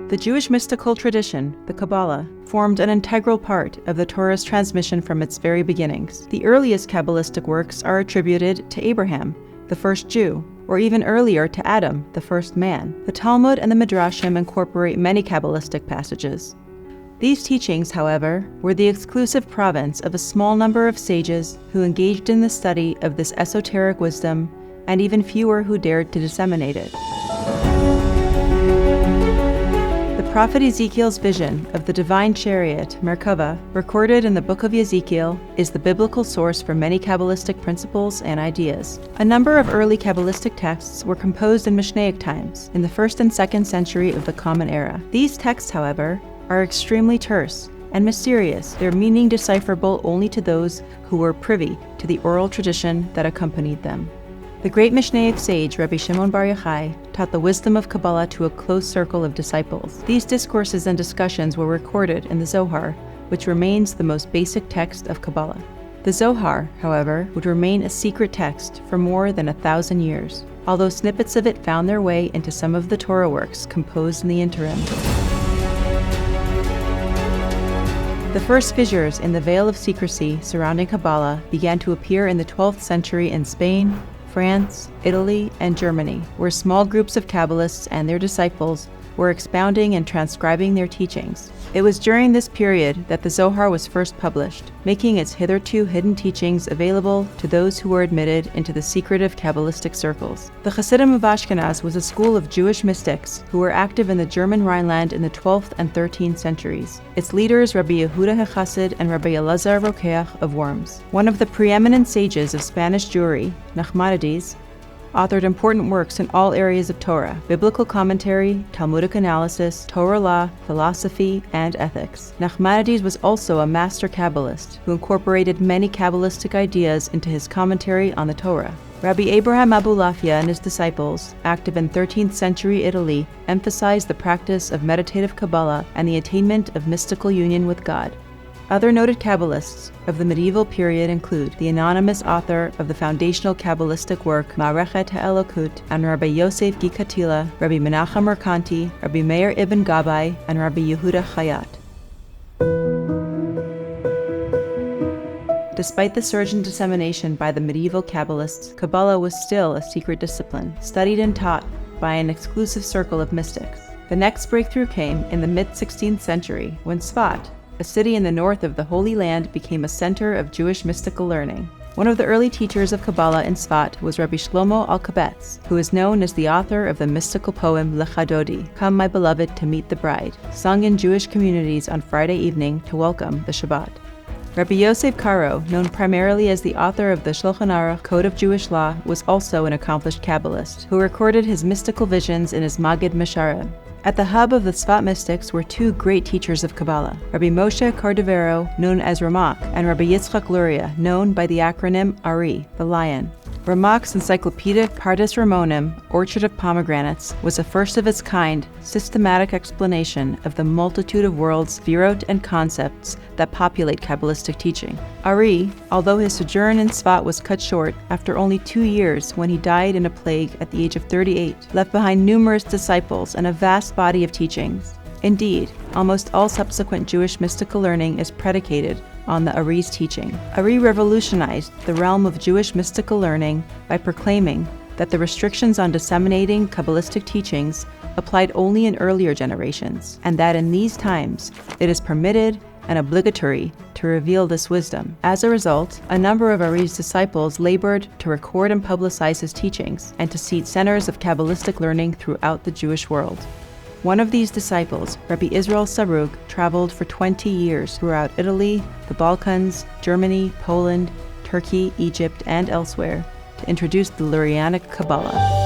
The Jewish mystical tradition, the Kabbalah, formed an integral part of the Torah's transmission from its very beginnings. The earliest Kabbalistic works are attributed to Abraham, the first Jew, or even earlier to Adam, the first man. The Talmud and the Midrashim incorporate many Kabbalistic passages. These teachings, however, were the exclusive province of a small number of sages who engaged in the study of this esoteric wisdom, and even fewer who dared to disseminate it. The prophet Ezekiel's vision of the divine chariot, Merkava, recorded in the book of Ezekiel, is the biblical source for many Kabbalistic principles and ideas. A number of early Kabbalistic texts were composed in Mishnaic times, in the 1st and 2nd century of the Common Era. These texts, however, are extremely terse and mysterious, their meaning decipherable only to those who were privy to the oral tradition that accompanied them. The great Mishnaic sage Rabbi Shimon Bar Yochai taught the wisdom of Kabbalah to a close circle of disciples. These discourses and discussions were recorded in the Zohar, which remains the most basic text of Kabbalah. The Zohar, however, would remain a secret text for more than 1,000 years, although snippets of it found their way into some of the Torah works composed in the interim. The first fissures in the veil of secrecy surrounding Kabbalah began to appear in the 12th century in Spain, France, Italy, and Germany, where small groups of Kabbalists and their disciples were expounding and transcribing their teachings. It was during this period that the Zohar was first published, making its hitherto hidden teachings available to those who were admitted into the secretive Kabbalistic circles. The Hasidim of Ashkenaz was a school of Jewish mystics who were active in the German Rhineland in the 12th and 13th centuries. Its leaders, Rabbi Yehuda HaChassid and Rabbi Elazar Rokeach of Worms. One of the preeminent sages of Spanish Jewry, Nachmanides, authored important works in all areas of Torah, biblical commentary, Talmudic analysis, Torah law, philosophy, and ethics. Nachmanides was also a master Kabbalist who incorporated many Kabbalistic ideas into his commentary on the Torah. Rabbi Abraham Abulafia and his disciples, active in 13th century Italy, emphasized the practice of meditative Kabbalah and the attainment of mystical union with God. Other noted Kabbalists of the medieval period include the anonymous author of the foundational Kabbalistic work Ma'arechet HaElokut and Rabbi Yosef Gikatila, Rabbi Menachem Merkanti, Rabbi Meir ibn Gabbai, and Rabbi Yehuda Chayat. Despite the surge in dissemination by the medieval Kabbalists, Kabbalah was still a secret discipline, studied and taught by an exclusive circle of mystics. The next breakthrough came in the mid-16th century, when Tzfat, a city in the north of the Holy Land, became a center of Jewish mystical learning. One of the early teachers of Kabbalah in Tzfat was Rabbi Shlomo Alkabetz, who is known as the author of the mystical poem Lecha Dodi, Come My Beloved to Meet the Bride, sung in Jewish communities on Friday evening to welcome the Shabbat. Rabbi Yosef Karo, known primarily as the author of the Shulchan Aruch Code of Jewish Law, was also an accomplished Kabbalist, who recorded his mystical visions in his Magid Mesharim. At the hub of the Tzfat mystics were two great teachers of Kabbalah, Rabbi Moshe Cordovero, known as Ramak, and Rabbi Yitzchak Luria, known by the acronym Ari, the Lion. Ramak's encyclopedic Pardes Ramonim, Orchard of Pomegranates, was a first-of-its-kind, systematic explanation of the multitude of worlds, virot, and concepts that populate Kabbalistic teaching. Ari, although his sojourn in Tzfat was cut short after only 2 years when he died in a plague at the age of 38, left behind numerous disciples and a vast body of teachings. Indeed, almost all subsequent Jewish mystical learning is predicated on the Ari's teaching. Ari revolutionized the realm of Jewish mystical learning by proclaiming that the restrictions on disseminating Kabbalistic teachings applied only in earlier generations, and that in these times it is permitted and obligatory to reveal this wisdom. As a result, a number of Ari's disciples labored to record and publicize his teachings and to seed centers of Kabbalistic learning throughout the Jewish world. One of these disciples, Rabbi Israel Sarug, traveled for 20 years throughout Italy, the Balkans, Germany, Poland, Turkey, Egypt, and elsewhere to introduce the Lurianic Kabbalah.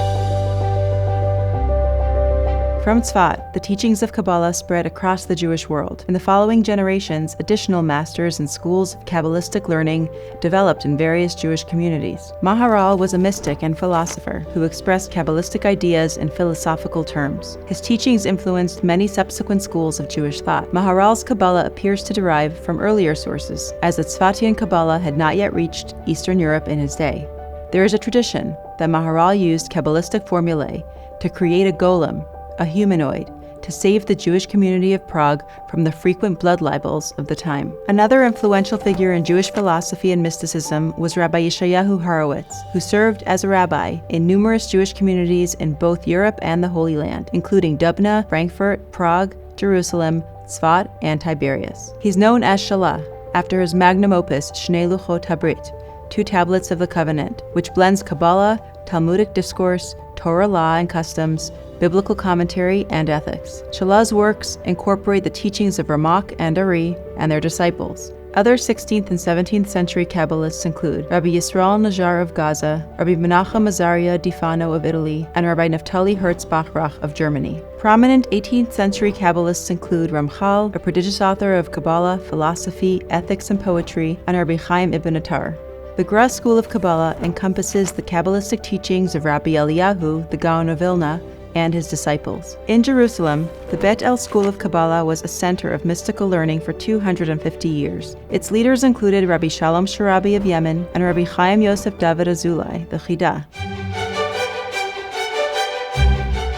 From Tzfat, the teachings of Kabbalah spread across the Jewish world. In the following generations, additional masters and schools of Kabbalistic learning developed in various Jewish communities. Maharal was a mystic and philosopher who expressed Kabbalistic ideas in philosophical terms. His teachings influenced many subsequent schools of Jewish thought. Maharal's Kabbalah appears to derive from earlier sources, as the Tzfatian Kabbalah had not yet reached Eastern Europe in his day. There is a tradition that Maharal used Kabbalistic formulae to create a golem, a humanoid, to save the Jewish community of Prague from the frequent blood libels of the time. Another influential figure in Jewish philosophy and mysticism was Rabbi Yeshayahu Horowitz, who served as a rabbi in numerous Jewish communities in both Europe and the Holy Land, including Dubna, Frankfurt, Prague, Jerusalem, Tzfat, and Tiberias. He's known as Shalah, after his magnum opus, Shnei Luchot HaBrit, 2 Tablets of the Covenant, which blends Kabbalah, Talmudic discourse, Torah law and customs, biblical commentary, and ethics. Shalah's works incorporate the teachings of Ramak and Ari and their disciples. Other 16th and 17th century Kabbalists include Rabbi Yisrael Najar of Gaza, Rabbi Menachem Azaria di Fano of Italy, and Rabbi Naftali Hertz Bachrach of Germany. Prominent 18th century Kabbalists include Ramchal, a prodigious author of Kabbalah, philosophy, ethics, and poetry, and Rabbi Chaim ibn Attar. The Gra school of Kabbalah encompasses the Kabbalistic teachings of Rabbi Eliyahu, the Gaon of Vilna, and his disciples. In Jerusalem, the Bet El School of Kabbalah was a center of mystical learning for 250 years. Its leaders included Rabbi Shalom Sharabi of Yemen and Rabbi Chaim Yosef David Azulai, the Chidah.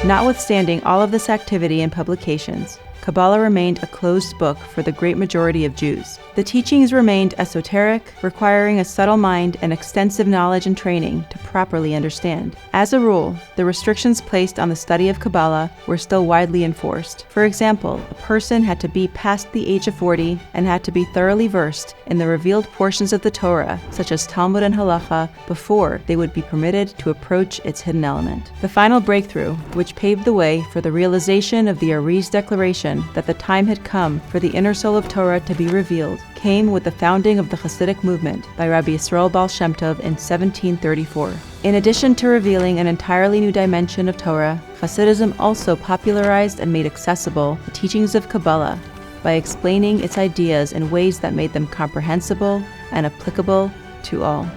Notwithstanding all of this activity and publications, Kabbalah remained a closed book for the great majority of Jews. The teachings remained esoteric, requiring a subtle mind and extensive knowledge and training to properly understand. As a rule, the restrictions placed on the study of Kabbalah were still widely enforced. For example, a person had to be past the age of 40 and had to be thoroughly versed in the revealed portions of the Torah, such as Talmud and Halacha, before they would be permitted to approach its hidden element. The final breakthrough, which paved the way for the realization of the Ari's declaration that the time had come for the inner soul of Torah to be revealed, came with the founding of the Hasidic movement by Rabbi Yisrael Baal Shem Tov in 1734. In addition to revealing an entirely new dimension of Torah, Hasidism also popularized and made accessible the teachings of Kabbalah by explaining its ideas in ways that made them comprehensible and applicable to all.